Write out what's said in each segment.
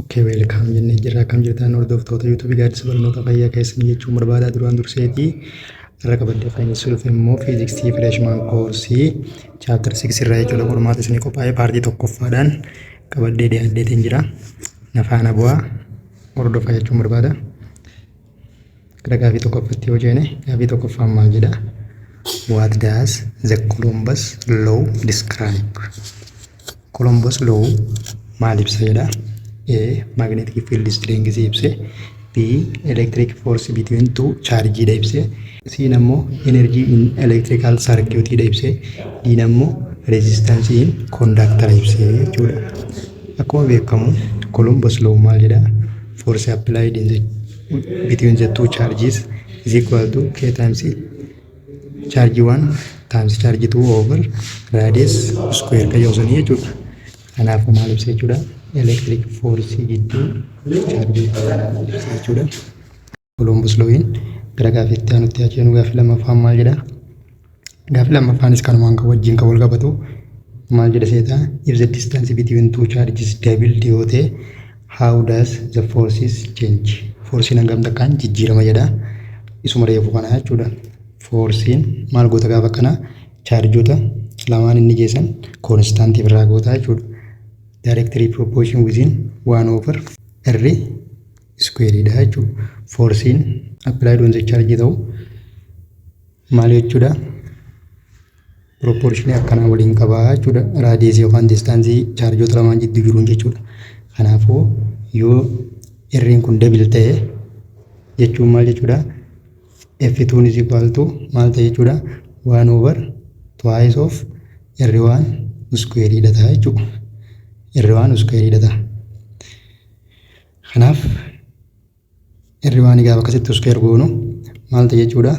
Okay, welcome jennee jirra. Akkam jirtan hordoftoota YouTube gaaddisa barnoota fayyaa keessanii jechuun barbaadaa duraan durseetii irra qabadde faayinsii dhufe immoo fiiziksii fireeshmaan koorsii chaaptar 6 irraa jechuudha. Qormaata isinii qophaa'ee paartii tokkoffaadhaan qabaddee dhiyaaddeetiin jira. Nafaana bu'aa hordofaa jechuun barbaada. Gara gaafii tokkoffatti yoo jeene gaafii tokkoffaan maal jedha? What does the Columbus law describe? Columbus law maal ibsa jedha? A. Magnetic field strength ibse. B. Electric force between two charges ibse. C. Nammo energy in electrical circuit ibse. D. Nammo resistance in conductor ibse jechuudha. Akkuma beekamu Columbus law maal jedha? Force applied in the between the two charges is equal to K times charge 1 times charge 2 over radius square kan jedhu jechuudha. Kanaaf maal ibsa jechuudha? Electric force gidduu charge ibsa jechuudha. Columbus lawiin gara gaafiitti aanutti acheenu gaafii lammaffaan maal jedha? Gaafii lammaffaanis kanumaan kan wajjin kan wal qabatu maal jedha seeta? If the distance between two charges doubled yoo ta'e how does the forces change? Forsiin hangam takkaan jijjiirama jedha. Isuma reefu kana jechuudha. Forsiin maal goota gaafa kana chaarjoota lamaan inni geessan koonstaantii irraa goota jechuudha. Directly proportion within 1 over r square dha jechuudha. Forsiin applied on the charge ta'u maal jechuudha? Proportion akkanaa waliin qabaa jechuudha. Radius yookaan distance chaarjoota lamaan jidduu jiruun jechuudha. Kanaafuu yoo r'n kun double ta'e jechuun maal jechuudha? F2 is equal to maal ta'e jechuudha? 1 over twice of r1 square dha ta'a jechuudha. R1 square dha ta'a. Kanaaf R1 gaafa akkasitti square goonu maal ta'e jechuudha?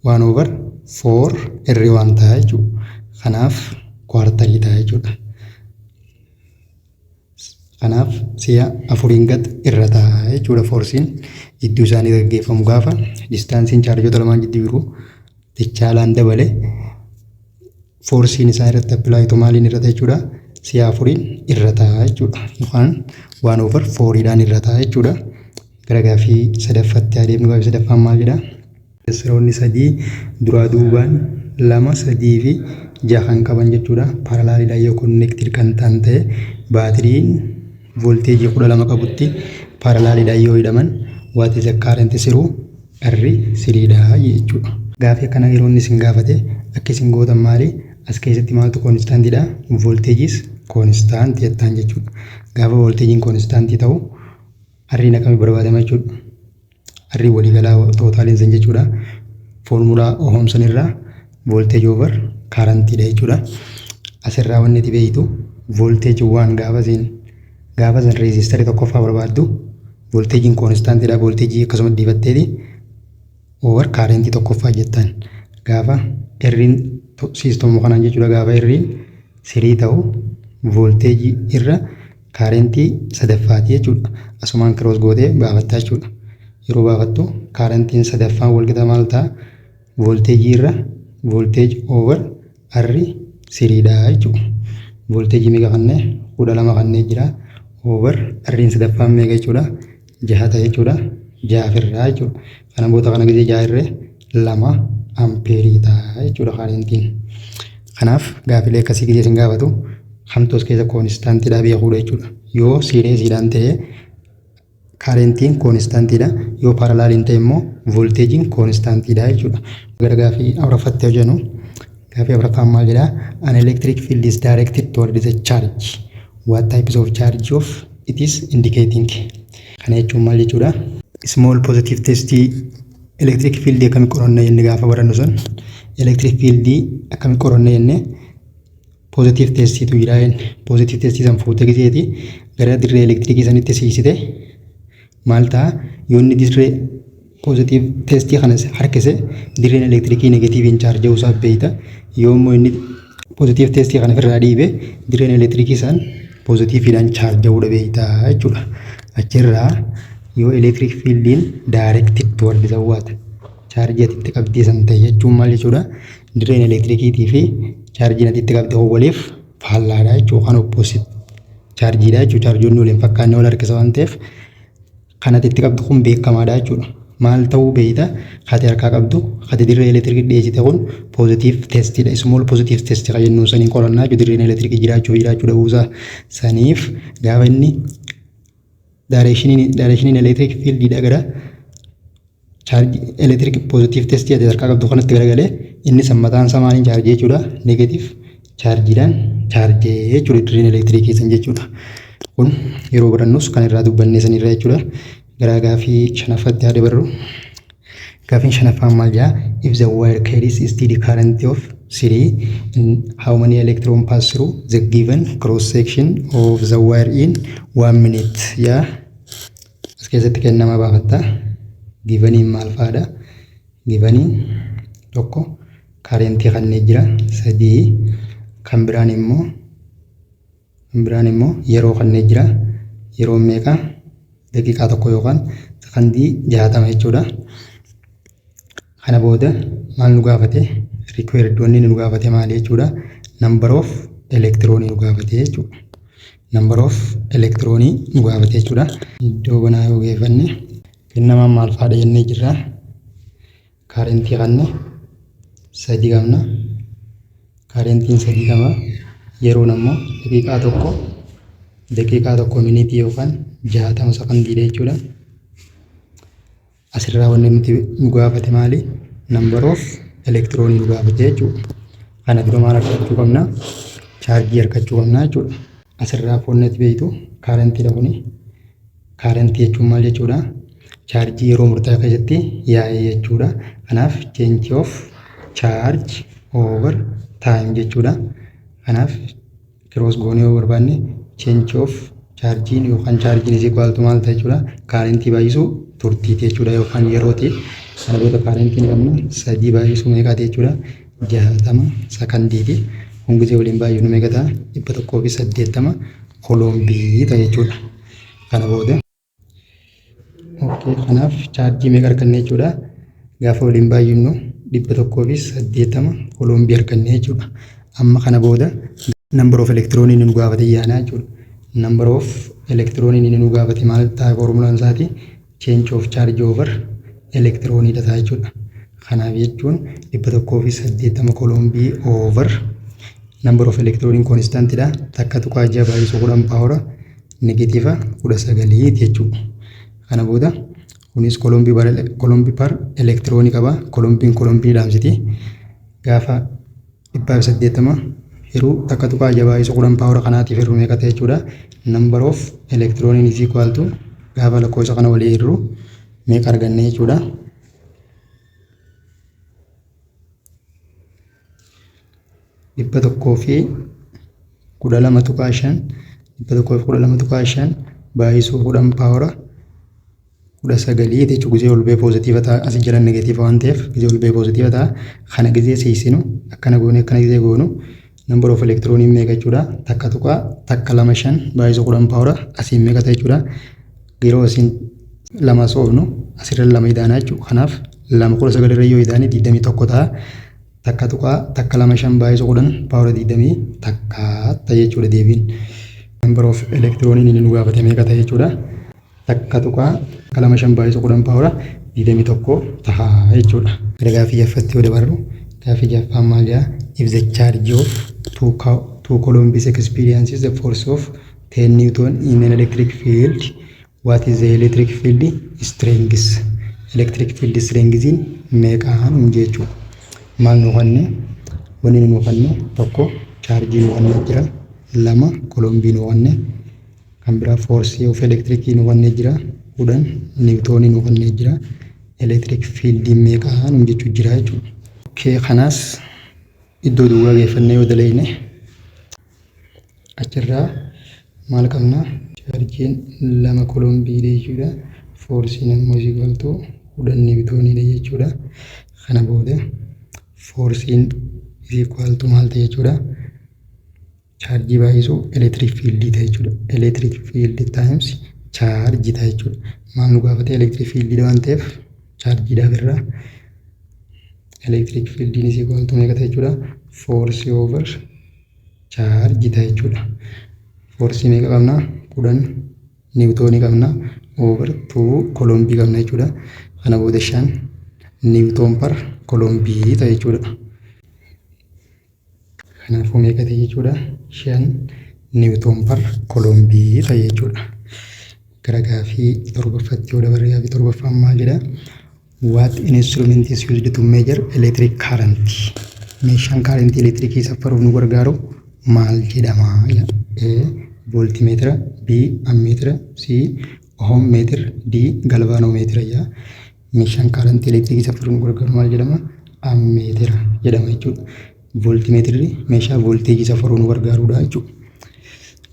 1 over 4 R1 ta'a jechuudha. Kanaaf kwartarii ta'a jechuudha. Kanaaf si'a afuriin gad irra ta'a jechuudha. Forsiin jidduu isaanii gaggeeffamu gaafa distaansiin chaarjoota lamaan jidduu jiru dachaalaan dabale forsiin isaa irratti appilaayitu maaliin irra ta'a jechuudha? Si'a afuriin irra ta'a jechuudha. Yookaan 1 over 4dhaan irra ta'a jechuudha. Gara gaafii sadaffaatti adeemnu gaafii sadaffaan maal jedha? Seeroonni sadii duraa duubaan 2, 3 fi 6 kan qaban jechuudha. Paralaaliidhaan yoo connected kan ta'an ta'e baatiriin volteejii 12 qabutti paralaaliidhaan yoo hidhaman what is the current through R3 dha jechuudha. Gaafii akkana yeroo inni isin gaafate akka isin gootan maali? As keessatti maaltu koonstaantiidha? Volteejiis koonstaantii jettaan jechuudha. Gaafa volteejiin koonstaantii ta'u R'n akkamii barbaadama jechuudha? R'n waliigalaa tootaaliin san jechuudha. Foormulaa Ohomson irraa volteej over kaarantiidha jechuudha. Asirraa wanni itti beeytu volteej waan gaafa san reezistarii tokkoffaa barbaaddu volteejiin koonstaantiidha. Volteejii akkasuma diifatteeti over kaarantii tokkoffaa jettaan. Gaafa R'n siistoomuu kanaan jechuudha. Gaafa R'n 3 ta'u volteejii irra kaarentii sadaffaati jechuudha. Asumaan kiroos gootee baafattaa jechuudha. Yeroo baafattu kaarentiin sadaffaan walqixa maal ta'a? Volteejii irra volteej over R3 dha jechuudha. Volteejii meeqa kannee? 12 kannee jira. Over R'n sadaffaan meeqa jechuudha? 6 ta'a jechuudha. 6 irraa jechuudha. Kana boota kana gisee 6 irree 2 ampeerii ta'a jechuudha kaarentiin. Kanaaf gaafilee akkasii gisee isin gaafatu hamtoos keessa koonstaantiidha beekuudha jechuudha. Yoo siireesiidhaan ta'e kaarentiin koonstaantiidha. Yoo paralaaliin ta'e immoo volteejiin koonstaantiidha jechuudha. Gara gaafii afuraffaatti yoo jennu gaafii afuraffaan maal jedha? An electric field is directed toward the charge. What types of charge of it is indicating? Kana jechuun maal jechuudha? Small positive test electric field akkamii qorannee jenne gaafa barannu sun electric field akkamii qorannee jenne positive testiitu jira jenne. Positive testii san fuutee giseeti gara dirree elektirikii sanitti siisite maal ta'a? Yoo inni dirree positive testii kana harkise dirreen elektirikii negatiiviin chaarja'uu isaa beeyta. Yoo immoo inni positive testii kana ofirraa dhiibe dirreen elektirikii san positiiviidhaan chaarja'uudha beeyta jechuudha. Achirraa yoo electric fieldiin directed toward the what chaarjii atitti qabdee san ta'e jechuun maal jechuudha? Dirreen elektirikiitii fi chaarjiin atitti qabdee waliif faallaadha jechuudha. Kan opposite chaarjiidha jechuudha. Chaarjoonni waliin fakkaannee wal harkisa waan ta'eef kanatti itti qabdu kun beekamaadha jechuudha. Maal ta'uu beeyta hati harkaa qabdu hati dirree elektiriikii dhiyeessite kun poozitiiv teestiidha. Small poozitiiv teestii kan jennu saniin qorannaa jechuudha. Dirreen elektiriikii jiraachuu dhabuusaa saniif gaafa inni daareeshiniin elektiriik fiildiidha gara chaarjii elektiriik poozitiiv teestii hati harkaa qabdu kanatti garagalee inni sammataan isaa maaliin chaarjii jechuudha. Neegatiiv chaarjiidhaan chaarjee jechuudha dirreen elektiriikii san jechuudha. Kun yeroo barannus kan irraa dubbannee sanirraa jechuudha. Gara gaafii shanaffaatti haa dabarru. Gaafiin shanaffaan maal jedha? If the wire carries steady current of 3, how many electrons pass through the given cross section of the wire in 1 minute? Yaa as keessatti kennama baafatta. Givaniin maal fa'aadha? Givaniin tokko karentii kanneen jira. 3 kan biraan immoo yeroo kanneen jira. Yeroo meeqa? Daqiiqaa tokko yookaan sekondii 60 jechuudha. Kana booda maal nu gaafate? Required wanni nu gaafate maali jechuudha? Number of electronii nu gaafate jechuudha. Number of electronii nu gaafate jechuudha. Iddoo banaa yoo geeffanne kennamaan maal fa'aadha jennee jirra. Kaarentii kanne 3 qabna. Kaarentiin 3 qaba. Yeroon ammoo daqiiqaa tokko miniitii yookaan 60 sekondiidha jechuudha. Asirraa wanni nuti nu gaafate maali? Number of electronii nu gaafate jechuudha. Kana dura maal argachuu qabna? Chaarjii argachuu qabna jechuudha. Asirraa foonnetti beeytu kaarentiidha kuni. Kaarentii jechuun maal jechuudha? Chaarjii yeroo murtaa'e keessatti yaa'ee jechuudha. Kanaaf change of charge over time jechuudha. Kanaaf cross goonee yoo barbaanne change of chaarjiin yookaan chaarjiin is equal to maal ta'e jechuudha? Kaarentii baay'isuu turtiiti jechuudha yookaan yerooti. Kana booda kaarentiin qabna 3 baay'isuu meeqaati jechuudha? 60 sekondiiti. Kun gisee waliin baay'isuu meeqa ta'a? 180 kooloombii ta'a jechuudha. Kana booda kanaaf chaarjii meeqa arganne jechuudha? Gaafa waliin baay'isnu 180 kooloombii arganne jechuudha. Amma kana booda number of electronii nu gaafate yaanaa jechuudha. Number of electronii nu gaafate maal ta'a formulaan isaati? Change of charge over electronii ta'a jechuudha. Kanaaf jechuun 180 kooloombii over number of electronii constantidha. Takka tuqaa 6 baay'isuu 10 power negatiiva 19 jechuudha. Kana booda kunis kooloombii par electronii qaba. Kooloombii dhaamsiti. Gaafa 180 hiruu takka tuqaa 6 baay'isuu 10 power kanaatiif hiruu meeqa ta'e jechuudha? Number of electronii is equal to gaafa lakkoofsa kana walii hiruu meeqa arganne jechuudha? 112.5 baay'isuu 10 power 19 jechuudha. Gisee ol ba'ee poozitiiva ta'a. Asii jala negatiiva waan ta'eef gisee ol ba'ee poozitiiva ta'a. Kana gisee siisinu akkana goone akkana gisee goonu number of electronii meeqa jechuudha? Takka tuqaa 25 baay'isuu 10 power asiin meeqa ta'e jechuudha? Yeroo asiin 2 soofnu asirra 2 idaanaa jechuudha. Kanaaf 2 irra yoo idaane 21 ta'a. Takka tuqaa 25 baay'isuu 10 power 20 takka ta'e jechuudha deebiin. Number of electronii nu gaafate meeqa ta'e jechuudha? Takka tuqaa 25 baay'isuu 10 power 21 ta'a jechuudha. Gara gaafii jaffatti yoo dabarru gaafii jaffaan maal jedha? If the charge of two coulombs experiences the force of 10 Newton in an electric field, what is the electric field strength? Electric field strength meeqaan jechuudha. Maal nu hubanne? Wanni nu hubanne tokko chaarjii nu hubanne jira. 2 koolombii nu hubanne. Kan biraa force of electric nu hubanne jira. 10 Newton nu hubanne jira. Electric field meeqaan jechuu jira jechuudha. Kanaas iddoo duwwaa geeffannee yoo daleyne achirraa maal qabna? Chaarjiin 2 koolombii jechuudha. Forsiin immoo is equal to 10 Newton jechuudha. Kana booda forsiin is equal to maal ta'e jechuudha? Chaarjii baay'isuu electric field ta'e jechuudha. Electric field times chaarjii ta'e jechuudha. Maal nu gaafate? Electric field waan ta'eef chaarjiidhaaf irraa electric field is equal to meeqa ta'e jechuudha? Force over charge ta'e jechuudha. Foorsii meeqa qabna? 10 niwutoonii qabna over 2 koolombii qabna jechuudha. Kana booda 5 niwutoon par koolombii ta'e jechuudha. Kanaafuu meeqa ta'e jechuudha? 5 niwutoon par koolombii ta'e jechuudha. Gara gaafii torbaffaatti yoo dabarre gaafii torbaffaan maal jedha? What instrument is used to measure electric current? Meeshaan kaarentii elektiriikii safaruuf nu gargaaru maal jedhama? A. Voltimeetira, B. Ammeetira, C. Ohm meetira, D. Galvaanoomeetira. Meeshaan kaarentii elektiriikii safaruuf nu gargaaru maal jedhama? Ammeetira jedhama jechuudha. Voltimeetirri meeshaa volteejii safaruuf nu gargaarudha jechuudha.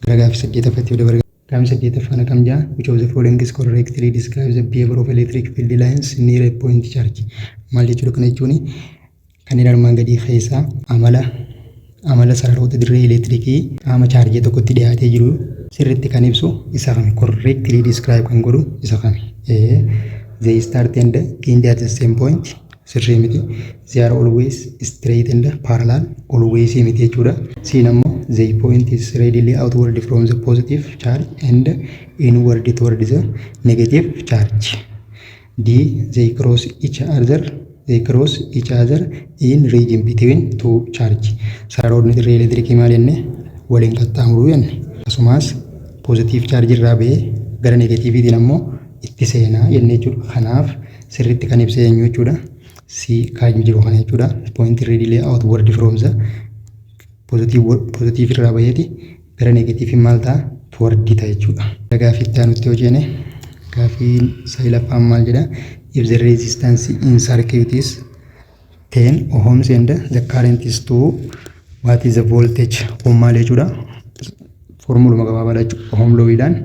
Gara gaafii saddeetaffaatti yoo dabarre gaafii saddeetaffaan akkam jedha? Which of the following is correctly describes the behavior of electric field lines near a point charge? Maal jechuudha kana jechuun kanneen armaan gadii keessaa amala sararoota dirree elektiriikii qaama chaarjii tokkotti dhiyaatee jiru sirriitti kan ibsu isa kami? Correctly describe kan godhu isa kami? They start and end at the same point. Sirrii miti. They are always straight and parallel. Always miti jechuudha. Siin ammoo the point is radially outward from the positive charge and inward toward the negative charge. D. They cross each other in region between two charge. Sararoonni dirree elektiriikii maal jenne? Waliin qaxxaamuruu jenne. Akkasumas positive charge irraa ba'ee gara negatiiviitiin ammoo itti seenaa jenne jechuudha. Kanaaf sirriitti kan ibsa eenyu jechuudha? C kan jiru kana jechuudha. Point radially outward from the positive irraa ba'eeti gara negatiiviin maal ta'a? Toward ta'a jechuudha. Gaafii itti aanutti yoo jenne gaafii sadaffaan maal jedha? If the resistance in circuit is 10 ohms and the current is 2, what is the voltage? Ohm maal jechuudha? Formuluma gabaabaadha jechuudha. Ohm loowiidhaan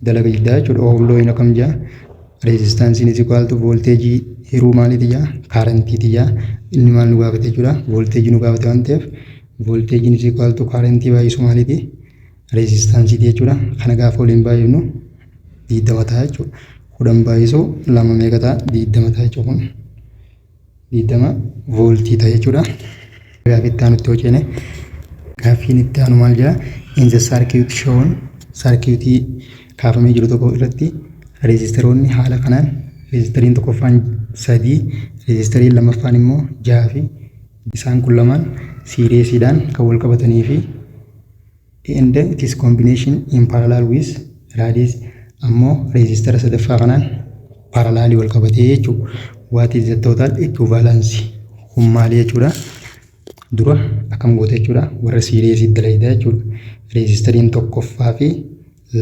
dalaga jiddaa jechuudha. Ohm loowiin akkam jedha? Resistance is equal to voltage hiruu maaliiti jedha? Currentiiti jedha. Inni maal nu gaafate jechuudha? Voltage nu gaafate waan ta'eef voltage is equal to current baay'isu maaliiti? Resistance jechuudha. Kana gaafa waliin baay'ifnu 20 ta'a jechuudha. 10 baay'isuu 2 meeqa ta'a? 20 ta'a jechuudha. Kun 20 voltii ta'a jechuudha. Gaafii itti aanutti yoo ceene gaafiin itti aanu maal jedha? In the circuit shown circuitii kaafamee jiru tokko irratti reezistaroonni haala kanaan reezistariin tokkoffaan 3 reezistariin lammaffaan immoo 6 fi isaan kun lamaan siiriyeesiidhaan kan wal qabatanii fi and it is combination in parallel with radius ammoo reezistara sadaffaa kanaan parallelii wal qabatee jechuudha. What is the total equivalence? Kun maali jechuudha? Dura akkam goota jechuudha? Warra siiriyeesii dalagaa jechuudha. Reezistariin tokkoffaa fi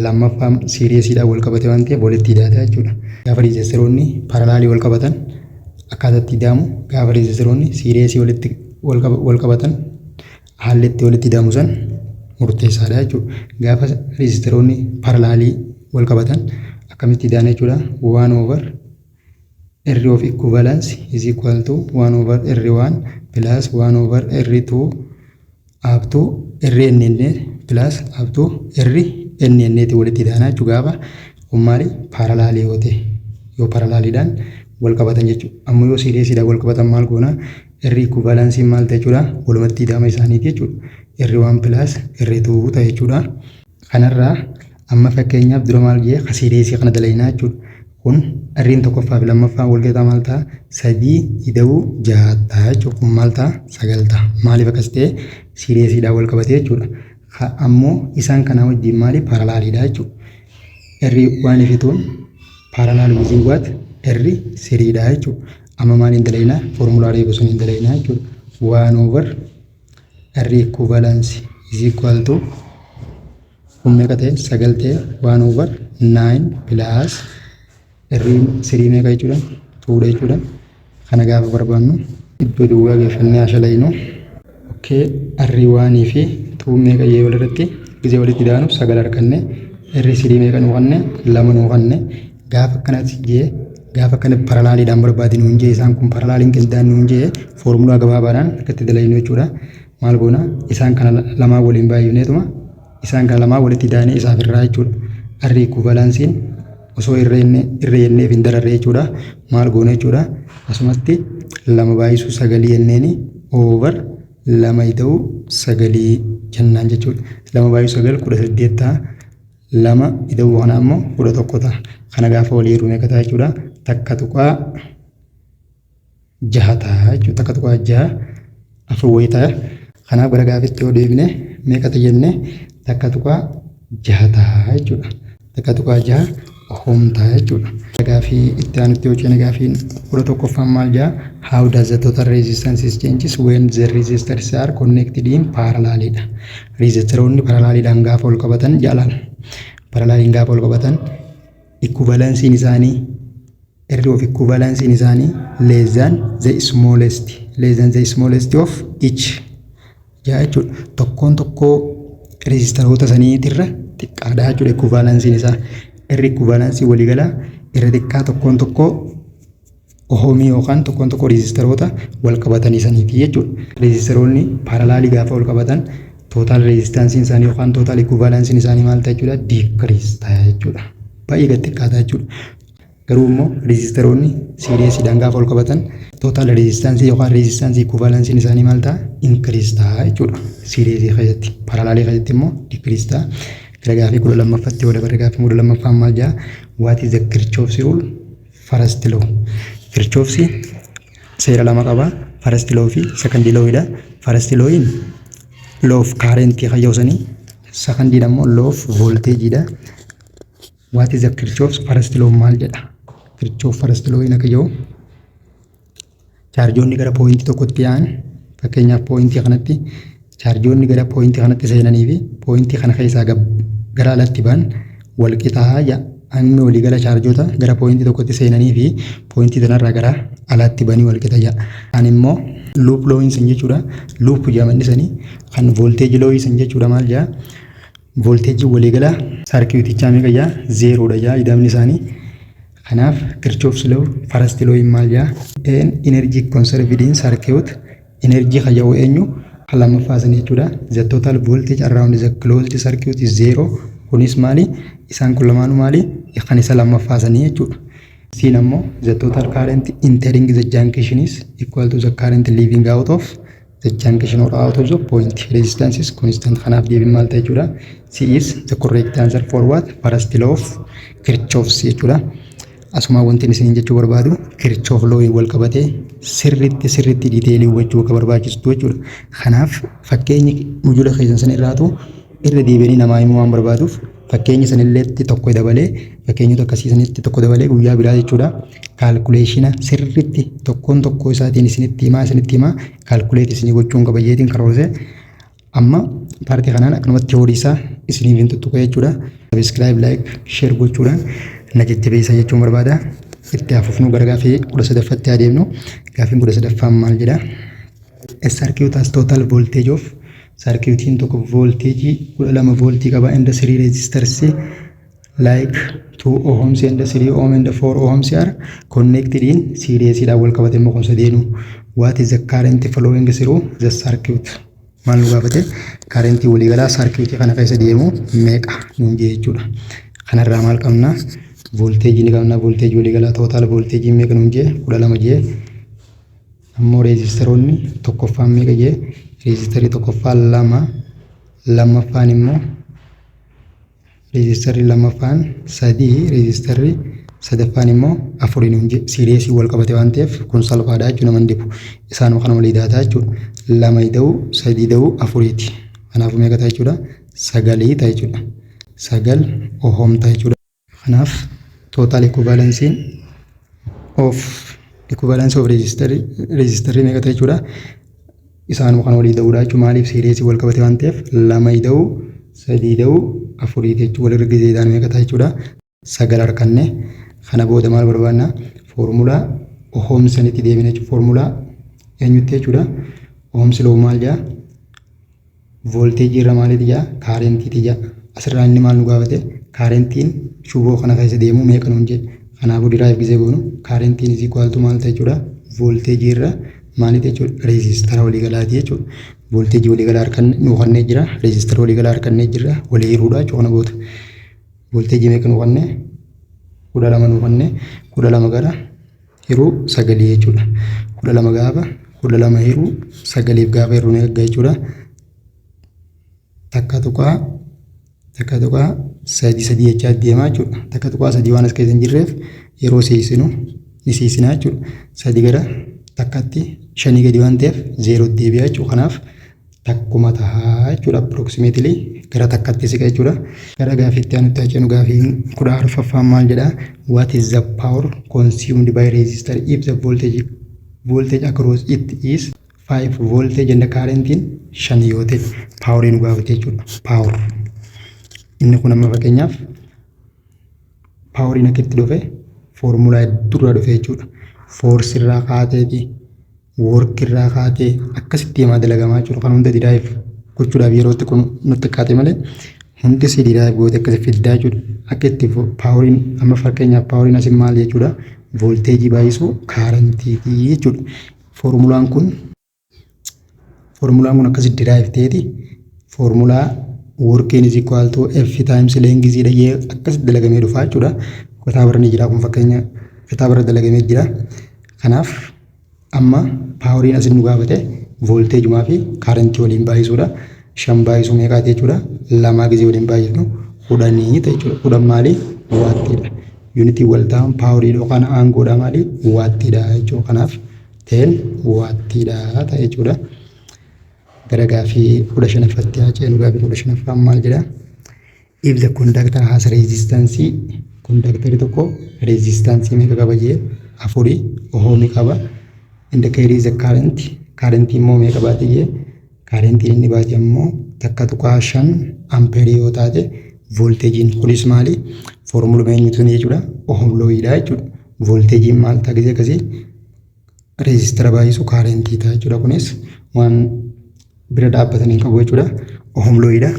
lammaffaan siiriyeesiidhaan wal qabate waan ta'eef walitti hidhaata jechuudha. Gaafa reezistaroonni parallelii wal qabatan akkaataatti hidhamu gaafa reezistaroonni siiriyeesii walitti wal qabatan haalli itti walitti hidhamu san murteessaadha jechuudha. Gaafa reezistaroonni parallelii wal qabatan akkamitti hidhaan jechuudha? 1 over R of equivalence is equal to 1 over R1 plus 1 over R2 up to Rnn plus up to Rnn ti walitti hidhaan jechuudha. Gaafa kun maali? Parallelii yoo ta'e yoo paralleliidhaan wal qabatan jechuudha. Ammoo yoo siiriyeesiidhaan wal qabatan maal goona? R equivalence maal ta'e jechuudha? Walumatti hidhama isaaniiti jechuudha. R1 plus R2 ta'e jechuudha. Kanarraa amma fakkeenyaaf dura maal jee siiriyeesii kana dalaginaa jechuudha. Kun R'n tokkoffaa fi lammaffaan wal qixa maal ta'a? 3 hidhuu 6 ta'a jechuudha. Kun maal ta'a? 9 ta'a. Maaliif akkas ta'e? Siiriyeesiidhaan wal qabatee jechuudha. Ammoo isaan kana wajjin maali? Paralleliidha jechuudha. R1 ifituun parallel wajjin waat R3 dha jechuudha. Amma maaliin dalaginaa? Formulaa reefu suniin dalaginaa jechuudha. 1 over R equivalence is equal to kun meeqa ta'e? 9 ta'e 1 over 9 plus R3 meeqa jechuudha? 2 dha jechuudha. Kana gaafa barbaannu iddoo duwwaa geeffannee ashalaynu R1 fi 2 meeqa jee walirratti gisee walitti hidhaanu 9 arganne R3 meeqa nu kanne 2 nu kanne gaafa akkanatti jee gaafa kana paralleliidhaan barbaadinu hin jee isaan kun paralleliin qindaa'an nu hin jee formulaa gabaabaadhaan akkatti dalaynu jechuudha. Maal goona? Isaan kana lamaa waliin baay'ifneetuma isaan kana lamaa walitti hidhaanee isaaf irraa jechuudha. R equivalencein osoo irreenneef hin dararre jechuudha. Maal goona jechuudha? Asumatti 2 baay'isuu 9 jenneeni over 2 ta'uu sagalii jennaan jechuudha. 2/9 ta'a. 2 ida'uu kana ammoo 11 ta'a. Kana gaafa walii hiruu meeqa ta'a jechuudha? 1.6 ta'a jechuudha. 1.6 afur wayii ta'a. Kanaaf gara gaafitti yoo deebine meeqa ta'a jenne 1.6 ta'a jechuudha. 1.6 ohm ta'a jechuudha. Gaafii itti aanutti yoo ceene gaafiin 11ffaan maal jedha? How does the total resistance changes when the resistors are connected in parallel dha. Resistaroonni paralleliidhaan gaafa ol qabatan jaalan. Paralleliin gaafa ol qabatan equivalensiin isaanii erga of equivalensiin isaanii less than the smallest of each jaa jechuudha. Tokkoon tokkoo resistaroota saniitirra xiqqaadha jechuudha equivalensiin isaa. Irri equivalensii waliigalaa irra xiqqaa tokkoon tokkoo ohomii yookaan tokkoon tokkoo resistaroota wal qabatanii saniiti jechuudha. Resistaroonni parallelii gaafa wal qabatan total resistansiin isaanii yookaan total equivalensiin isaanii maal ta'a jechuudha? Decrease ta'a jechuudha. Baay'ee gad xiqqaataa jechuudha. Garuu immoo resistaroonni siiriyeesiidhaan gaafa wal qabatan total resistansii yookaan resistansii equivalensiin isaanii maal ta'a? Increase ta'a jechuudha. Siiriyeesii keessatti parallelii keessatti immoo decrease ta'a. Gara gaafii 12ffatti yoo dabarre gaafii 12ffaan maal jedha? What is the Kirchhoff's rule? First law. Kirchhoff's seera lama qaba. First law fi second law dha. First lawin law of current kayyawsanii, second ammoo law of voltage dha. What is the Kirchhoff's first law maal jedha? Kirchhoff first law ina kayyawu chaarjoonni gara poointii tokkotti yaa'an fakkeenyaaf poointii kanatti chaarjoonni gara poointii kanatti seenanii fi poointii kana keessaa gara alatti ba'an wal qixaa ja'a. Hammi waliigala chaarjoota gara poointii tokkotti seenanii fi poointii kanarraa gara alatti ba'anii wal qixa ja'a. Kan immoo loop loo'insan jechuudha. Loop jedhamanii sanii kan volteejii loo'insan jechuudha maal ja'a? Volteejii waliigala sarkiitichaa meeqa ja'a? 0 dha ja'a idamni isaanii. Kanaaf Kirchhoff's law first law maal ja'a? Energy conserved in circuit energy kayya'u eenyu? Kan lammaffaa sanii jechuudha. The total voltage around the closed circuit is 0. Kunis maali? Isaan kun lamaanuu maali? Kan isa lammaffaa sanii jechuudha. Siin ammoo the total current entering the junction is equal to the current leaving out of the junction or out of the point. Resistance is constant. Kanaaf deebiin maal ta'a jechuudha? C is the correct answer for what? First law of Kirchhoff's jechuudha. Asuma wanti isin jechuu barbaadu Kirchhoff law wal qabatee sirriitti diiteelii hubachuu akka barbaachistu jechuudha. Kanaaf fakkeenyi mujula keessan san irraatu irra deebi'anii namaa himuu waan barbaaduuf fakkeenyi sanilleetti tokko dabalee fakkeenyota akkasii sanitti tokko dabalee guyyaa biraa jechuudha. Kaalkuleeshina sirriitti tokkoon tokkoo isaatiin isinitti himaa kaalkuleetii isinii gochuun qabayyeetiin karoorse amma paartii kanaan akkanumatti horii isaa isiniif hin tuttuqa jechuudha. Subscribe, like, share gochuudhaan na jajjabeessa jechuun barbaada. Itti hafuufnu gara gaafii 13ffatti adeemnu. Gaafiin 13ffaan maal jedha? A circuit has total voltage of circuitiin tokko volteejii 12 voltii qaba and 3 resistors like 2 ohms and 3 ohm and 4 ohms are connected in series dhaan wal qabate immoo kun sadeenu. What is the current flowing through the circuit? Maal nu gaafate? Currentii waliigalaa circuitii kana keessa deemu meeqa nuun jee jechuudha. Kanarraa maal qabna? Volteejii ni qabna. Volteejii waliigalaa total volteejii meeqa nuun jee? 12 jee. Ammoo reesistaroonni tokkoffaan meeqa jee? Reesistarii tokkoffaan 2, lammaffaan immoo reesistarii lammaffaan 3, reesistarii sadaffaan immoo 4 nuun jee. Siiriyeesii wal qabate waan ta'eef kun salphaadha jechuudha nama hin dhibu. Isaanuma kana walii daataa jechuudha. 2 ida'uu 3 ida'uu 4ti. Kanaafuu meeqa ta'a jechuudha? 9 ta'a jechuudha. 9 ohom ta'a jechuudha. Kanaaf total equivalence of reesistarii meeqa ta'a jechuudha? Isaanuma kana walii da'uudha jechuudha. Maaliif siiriyeesii wal qabate waan ta'eef 2 ida'uu 3 ida'uu 4 jechuudha. Walirra gizeedhaan meeqa ta'a jechuudha? 9 arganne. Kana booda maal barbaanna? Foormulaa ohomsanitti deebina jechuudha. Foormulaa eenyutti jechuudha? Ohomsi loo maal jedha? Volteejii irra maaliiti jedha? Kaarentiiti jedha. Asirraa inni maal nu gaafate? Kaarentiin shuboo kana keessa deemu meeqa nuun jedhe. Kanaafuu diraayif gizee goonu kaarentiin is equal to maal ta'a jechuudha? Volteejii irra maaliiti jechuudha? Reezistara waliigalaati jechuudha. Volteejii waliigalaa harkannee nu kannee jira. Reezistara waliigalaa harkannee jira. Walii hiruudha jechuudha kana booda. Volteejii meeqa nu kannee? 12 nu kannee 12 gara hiruu 9 jechuudha. 12 gaafa 12 hiruu 9 gaafa hiruu meeqa jechuudha? takka tuqaa sadii jechaa deemaa jechuudha. Takka tuqaa sadii waan as keessa hin jirreef yeroo seesinu ni seesinaa jechuudha. Sadii gara takkatti shanii gadi waan ta'eef zeeroo deebi'aa jechuudha. Kanaaf takkuma tahaa jechuudha. Approximately gara takkatti siqa jechuudha. Gara gaaffiitti aanutti haceenu gaaffiin 14ffaan maal jedhaa? What is the power consumed by resistor if the voltage across it is 5 voltage and the current in 5 yoo ta'e power nu gaafate jechuudha. Power inni kun amma fakkeenyaaf power inni akkatti dhufe formulaa dura dhufe jechuudha. Force irraa kaateeti work irraa kaatee akkasitti deemaa dalagamaa jechuudha. Kan hunda dirive gochuudhaaf yerootti kun nutti qaate malee hundi si dirive goote akkasi fiddaa jechuudha. Akka itti poweriin amma fakkeenyaaf poweriin asin maal jechuudha? Volteejii baay'isuu kaarantiitii jechuudha. Formulaan kun akkasitti dirive ta'eeti formulaa working is equal to F times length jedha jee akkasitti dalagamee dhufaa jechuudha. Kitaaba ni jira kun fakkeenya kitaaba irra dalagamee jira. Kanaaf amma poweriin asin nu gaafate volteejumaa fi kaarantii waliin baay'isuudha. 5 baay'isuu meeqaati jechuudha? 2 gisee waliin baay'ifnu 10 ta'e jechuudha. 10 maali? Waattiidha. Yuunitii waltaan paaworii yookaan aangoodha maali? Waattiidha jechuudha. Kanaaf 10 waattiidha ta'e jechuudha. Gara gaaffii 15ffatti haa ceenu. Gaaffii 15ffaan maal jedha? If the conductor has resistance, conductorri tokko resistance meeqa qaba jee 4 ohoomi qaba. And carry the current immoo meeqa baate jee current inni baate immoo takka tuqaa 5 ampeerii yoo taate volteejiin kunis maali? Formula eenyutu jechuudha? Ohm loo'idha jechuudha. Volteejiin maal ta'a gisee akkasii resistara baay'isu currentii ta'a jechuudha. Kunis waan bira dhaabbatanii qabu jechuudha. Ohm loo'idha.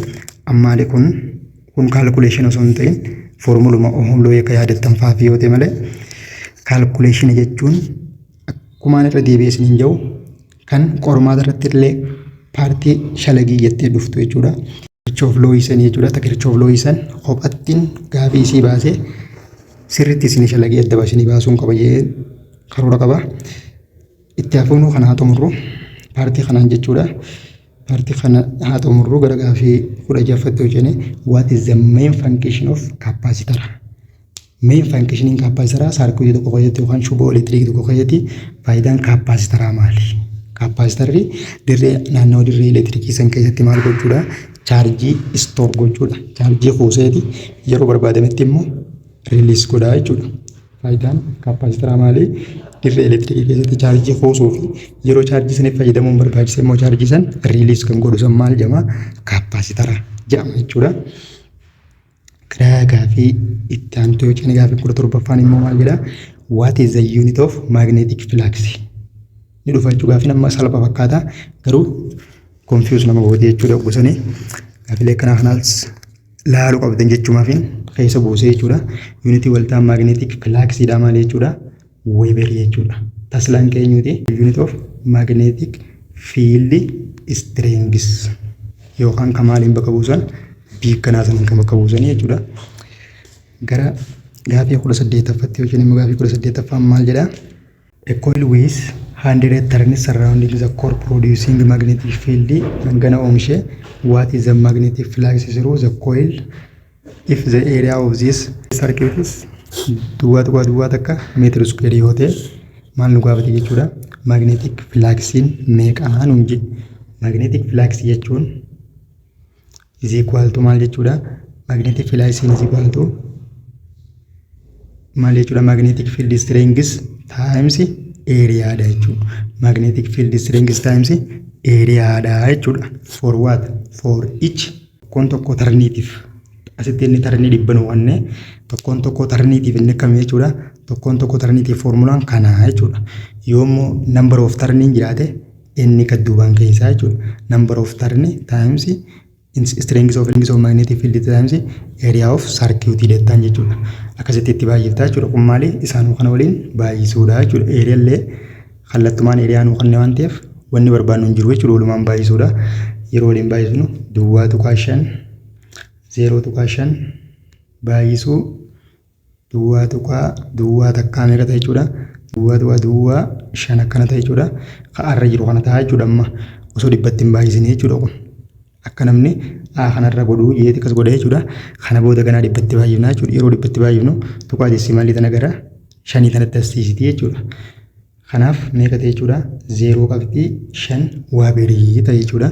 Ammaali kun calculation osoo hin ta'in formuluma ohm loo'ii akka yaadattan faafi yoo ta'e malee calculation jechuun akkumaan irra deebi'ee hin jiru kan qormaata irratti illee paartii shalagii jettee dhuftu jechuudha. Kirchhoff loo jechuudha. Kirchhoff loo kophattiin gaafii isii baasee sirriitti isin shalagii adda baasanii baasuun qaba jee karoora qaba. Itti hafuunuu kana haa xumurru paartii kanaan jechuudha. Paartii kana haa xumurru gara gaafii 16ffatti hojjenne what is the main function of capacitor? Main function in capacitor saarkuu tokko keessatti yookaan shuboo elektiriikii tokko keessatti faayidaan capacitor maali? Capacitorri naannoo dirree elektiriikii san keessatti maal gochuudha? Chaarjii stoor gochuudha. Chaarjii kuuseeti yeroo barbaadametti immoo release godhaa jechuudha. Faayidaan capacitor maali? Dirree elektiriikii keessatti chaarjii kuusuu fi yeroo chaarjii saniif fayyadamuun barbaachise immoo chaarjii san release kan godhu san maal jedhama? Capacitor jedhama jechuudha. Gaafii itti aantu yoo ceene gaafii 17ffaan immoo maal jedha? What is the unit of magnetic flux? Ni dhufa jechuudha. Gaafii nama salphaa fakkaata garuu confuse nama godhe jechuudha. Gosanii gaafiilee kanaaf laaluu qabdan jechuumaafiin keessa buusee jechuudha. Unitii waltaan magnetic fluxidha maal jechuudha? Weber jechuudha. Taslaan keenyuti unit of magnetic field strength yookaan kamaaliin bakka buusan biikkanaa sanan kan bakka buusanii jechuudha. Gara gaafii 18ffatti yoo jennu gaafii 18ffaan maal jedha? A coil with 100 turns surrounding the core producing magnetic field gana oomishee what is the magnetic flux through the coil if the area of this circuit is duwwaa takka meetira square yoo ta'e maal nu gaafate jechuudha? Magnetic fluxin meeqaan hunji? Magnetic flux jechuun is equal to maal jechuudha? Magnetic fluxin is equal to maal jechuudha? Magnetic field strength times area dha jechuudha. Magnetic field strength times area dha jechuudha. For what? For each tokko alternative. Asitti inni tarnii dhibban wanne tokko alternative inni kam jechuudha? Tokko alternative formulaan kana jechuudha. Yoommoo number of turning jiraate inni kadduubaan keessaa jechuudha. Number of turn times strength of magnetic field times area of circuit jettaan jechuudha. Akkasitti itti baay'iftaa jechuudha. Kun maali? Isaanuu kana waliin baay'isuudha jechuudha. Area illee kallattumaan area nuu kanneen waan ta'eef wanni barbaannu hin jiru jechuudha. Walumaan baay'isuudha. Yeroo waliin baay'isnu duwwaa tuqaa 5 0 tuqaa 5 baay'isuu duwwaa takkaa meeqa ta'e jechuudha? Duwwaa 5 akkana ta'e jechuudha. Ka'arra jiru kana ta'a jechuudha. Amma osoo dhibbatti hin baay'isine jechuudha kun. akka namni kanarra godhuu jeeti akkas godhee jechuudha. Kana booda ganaa dhibbatti baay'ifnaa jechuudha. Yeroo dhibbatti baay'ifnu tuqaa desimaalii tana gara 5 tanatti asiisiti jechuudha. Kanaaf meeqa ta'e jechuudha? 0.5 waa birii ta'e jechuudha.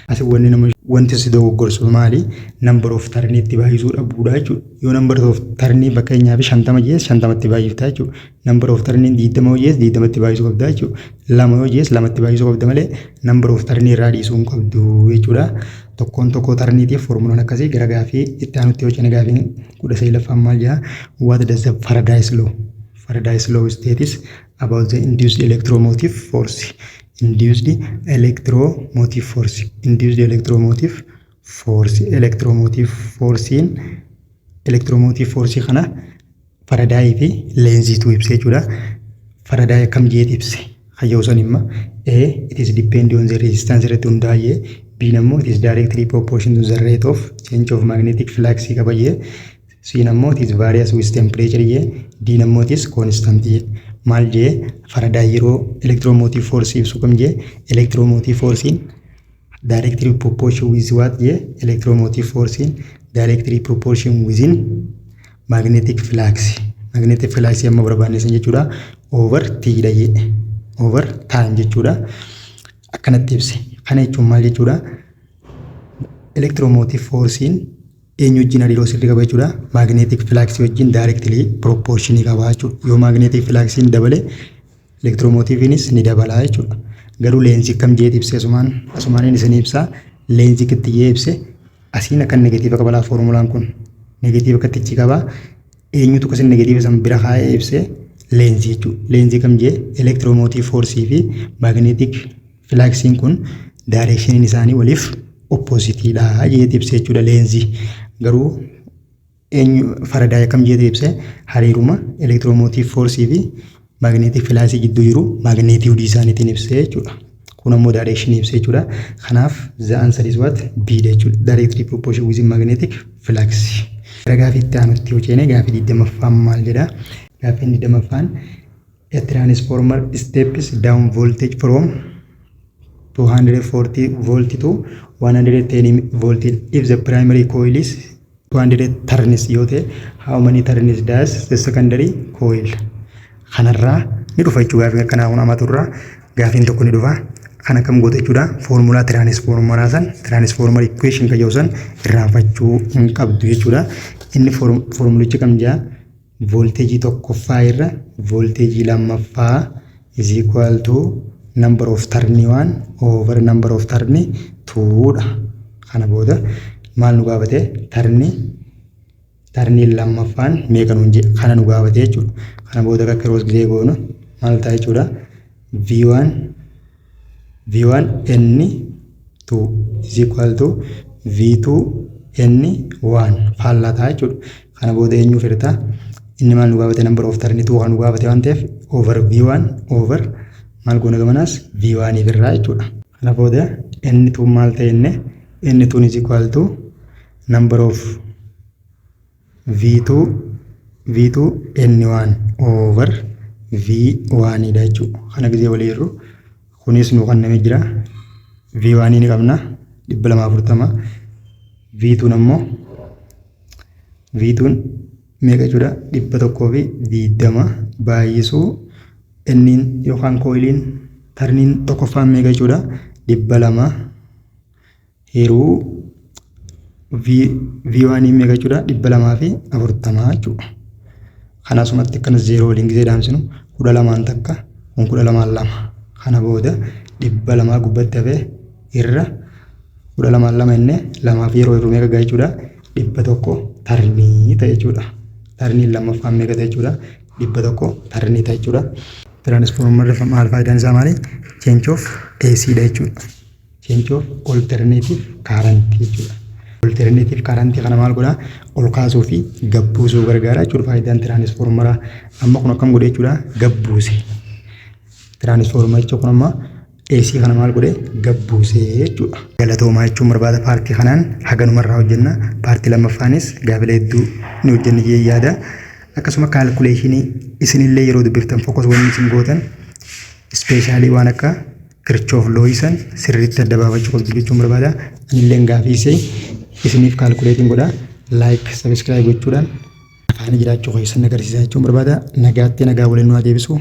Asii wanti si dogoggorsu maali? Number of tarnii itti baay'isuu dhabuudha jechuudha. Yoo number of tarnii fakkeenyaaf 50 jees 50 itti baay'iftaa jechuudha. Number of tarnii 20 jees 20 itti baay'isuu qabda jechuudha. 2 yoo jees 2 itti baay'isuu qabda malee number of tarnii irraa dhiisuu hin qabdu jechuudha. Tokkoon tokkoo tarniitiif formulaan akkasii gara gaafii itti aanutti yoo cina gaafiin 19 maal jedha? What does the Faraday's law? Faraday's law states about the induced electromotive force. Induced electromotive force. Induced electromotive force. Electromotive force kana Faraday fi Lenzitu ibse jechuudha. Faraday akkam jedhee ibse? Hayyoosan imma A. It is dependent on the resistance irratti hundaa'ee. B nammoo it is directly proportional to the rate of change of magnetic flux qabayyee. C nammoo it is varies with temperature jee. D nammoo it is constant jee. Maal jee Faraday yeroo electromotive force ibsu kam jee electromotive force in directly proportion with what jee electromotive force in directly proportion within magnetic flux. Magnetic flux amma barbaannesan jechuudha over T dha jee over time jechuudha. Akkanatti ibse. Kana jechuun maal jechuudha? Electromotive force in eenyu wajjin hariiroo sirrii qaba jechuudha. Magnetic flux wajjin directly proportion qaba jechuudha. Yoo magnetic flux in dabale electromotivenis ni dabala jechuudha. Garuu leenzii kam jeet ibse asumaan isin ibsa. Leenzii kitti jee ibse asiin akka negatiiva qaba laa formulaan kun. Negatiiva kattichi qaba. Eenyutu kasin negatiiva san bira kaa'ee ibse leenzii jechuudha. Leenzii kam jee electromotive force fi magnetic flux kun direction isaanii waliif opposite dha jeet ibse jechuudha leenzii. Garuu eenyu Faraday akkam jeet ibse hariiruma electromotive force fi magnetic flux gidduu jiru magnitude isaaniitiin ibse jechuudha. Kun ammoo direction ibse jechuudha. Kanaaf the answer is what? B jechuudha. Directly proportion with magnetic flux. Gaafii itti aanutti yoo ceene gaafii 20ffaan maal jedha? Gaafiin 20ffaan a transformer steps down voltage from 240 volt to 110 volt if the primary coil is 200 turns yoo ta'e how many turns does the secondary coil? Kanarraa ni dhufa jechuudha. Gaafii akkanaa kun amaturraa gaafiin tokko ni dhufa. Kana kam goota jechuudha? Formula transformeraa san transformer equation kan jedhu san irraanfachuu hin qabdu jechuudha. Inni formulichi kam jedha? Voltage tokkoffaa irra voltage lammaffaa is equal to number of turn 1 over number of turn 2 dha. Kana booda maal nu gaafate? Turn lammaffaan meeqa nuun jedhe kana nu gaafate jechuudha. Kana booda akka roos gisee goonu maal ta'a jechuudha? V1 N2 is equal to V2 N1 faallaa ta'a jechuudha. Kana booda eenyu fedhata? Inni maal nu gaafate? Number of turn 2 kan nu gaafate waan ta'eef over V1 over maal goona gamanas V1 irraa jechuudha. Kana booda N2 maal ta'e N2 is equal to number of V2 N1 over V1 dha jechuudha. Kana gisee walii jirru kunis nu kanname jira. V1 ni qabna 240 V2 ammoo V2 meeqa jechuudha? 120 baay'isuu inni yookaan coilin tarniin tokkoffaan meeqa jechuudha? 200 hiruu V1 meeqa jechuudha? 240 jechuudha. Kanasumatti akkana 0 waliin gisee daamsinu 12 takka 12 kana booda 200 gubbatti hafee irra 12 inni 2 fi yeroo meeqa ga'a jechuudha? 100 tarnii ta'e jechuudha. Tarniin lammaffaan meeqa ta'e jechuudha? 100 tarnii ta'e jechuudha. Transformer maal faayidaan isaa maali? Change of AC dha jechuudha. Change of alternative current jechuudha. Alternative current kana maal godha? Ol kaasuu fi gabbuusuu gargaara jechuudha. Faayidaan transformeraa amma kun akkam godhe jechuudha? Gabbuuse. Transformer jechuun kun amma AC kana maal godhe? Gabbuuse jechuudha. Galatoomaa jechuun barbaada paartii kanaan haganumarraa hojjenna. Paartii lammaffaanis gaafilee hedduu ni hojjenna jee yaada. Akkasuma kaalkuleeshinii isinillee yeroo dubbiftan fokus wanni isin gootan ispeeshaalii waan akka Kirchhoff law san sirriitti adda baafachuu qabdu jechuun barbaada. Anillee gaafii isee isiniif kaalkuleetiin godha. Like, subscribe gochuudhaan afaan jiraachuu keessan agarsiisaa jechuun barbaada. Nagaatti nagaa waliin nu haa deebisu.